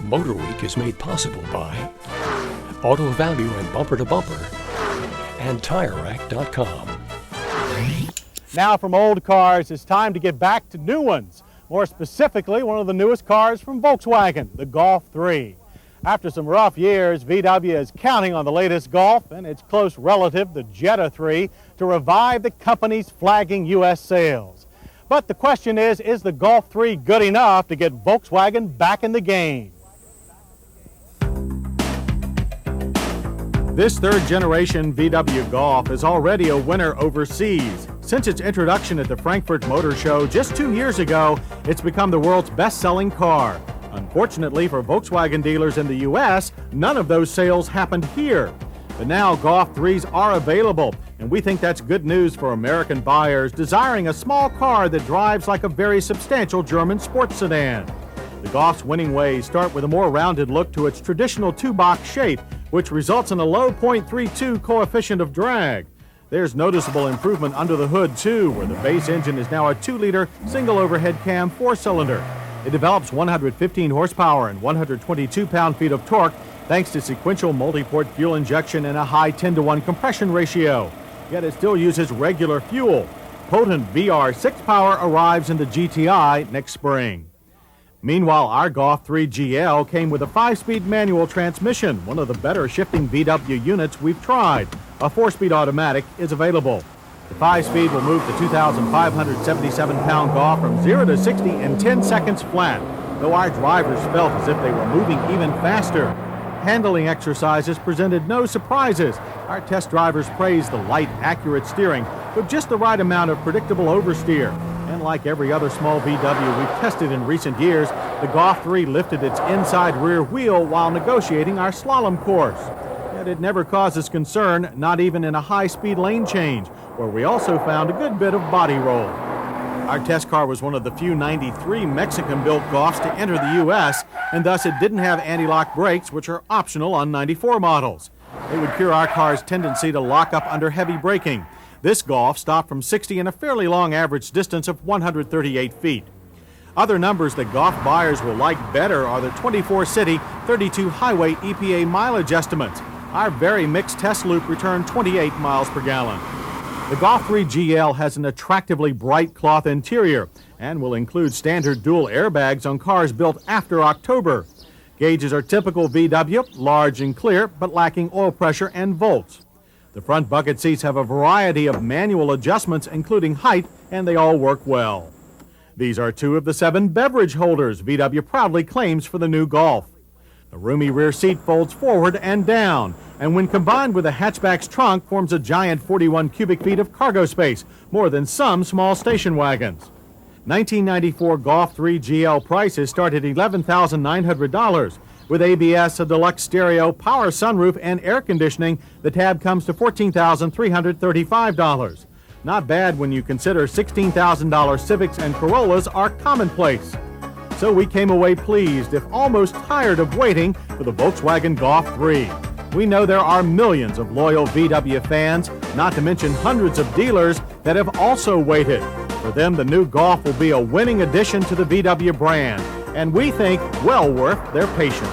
MotorWeek is made possible by Auto Value and Bumper to Bumper and TireRack.com. Now from old cars, it's time to get back to new ones. More specifically, one of the newest cars from Volkswagen, the Golf 3. After some rough years, VW is counting on the latest Golf and its close relative, the Jetta 3, to revive the company's flagging U.S. sales. But the question is the Golf 3 good enough to get Volkswagen back in the game? This third-generation VW Golf is already a winner overseas. Since its introduction at the Frankfurt Motor Show just 2 years ago, it's become the world's best-selling car. Unfortunately for Volkswagen dealers in the U.S., none of those sales happened here. But now Golf 3s are available, and we think that's good news for American buyers desiring a small car that drives like a very substantial German sports sedan. The Golf's winning ways start with a more rounded look to its traditional two-box shape, which results in a low .32 coefficient of drag. There's noticeable improvement under the hood, too, where the base engine is now a 2-liter single overhead cam 4-cylinder. It develops 115 horsepower and 122 pound-feet of torque thanks to sequential multi-port fuel injection and a high 10-to-1 compression ratio. Yet it still uses regular fuel. Potent VR6 power arrives in the GTI next spring. Meanwhile, our Golf 3 GL came with a 5-speed manual transmission, one of the better shifting VW units we've tried. A 4-speed automatic is available. The 5-speed will move the 2,577-pound Golf from 0 to 60 in 10 seconds flat, though our drivers felt as if they were moving even faster. Handling exercises presented no surprises. Our test drivers praised the light, accurate steering with just the right amount of predictable oversteer. And like every other small VW we've tested in recent years, the Golf 3 lifted its inside rear wheel while negotiating our slalom course. Yet it never causes concern, not even in a high-speed lane change, where we also found a good bit of body roll. Our test car was one of the few 93 Mexican-built Golfs to enter the U.S., and thus it didn't have anti-lock brakes, which are optional on 94 models. They would cure our car's tendency to lock up under heavy braking. This Golf stopped from 60 in a fairly long average distance of 138 feet. Other numbers that Golf buyers will like better are the 24 city, 32 highway EPA mileage estimates. Our very mixed test loop returned 28 miles per gallon. The Golf 3 GL has an attractively bright cloth interior and will include standard dual airbags on cars built after October. Gauges are typical VW, large and clear, but lacking oil pressure and volts. The front bucket seats have a variety of manual adjustments, including height, and they all work well. These are 2 of the 7 beverage holders VW proudly claims for the new Golf. The roomy rear seat folds forward and down, and when combined with the hatchback's trunk, forms a giant 41 cubic feet of cargo space, more than some small station wagons. 1994 Golf 3 GL prices start at $11,900. With ABS, a deluxe stereo, power sunroof, and air conditioning, the tab comes to $14,335. Not bad when you consider $16,000 Civics and Corollas are commonplace. So we came away pleased, if almost tired of waiting, for the Volkswagen Golf 3. We know there are millions of loyal VW fans, not to mention hundreds of dealers that have also waited. For them, the new Golf will be a winning addition to the VW brand, and we think well worth their patience.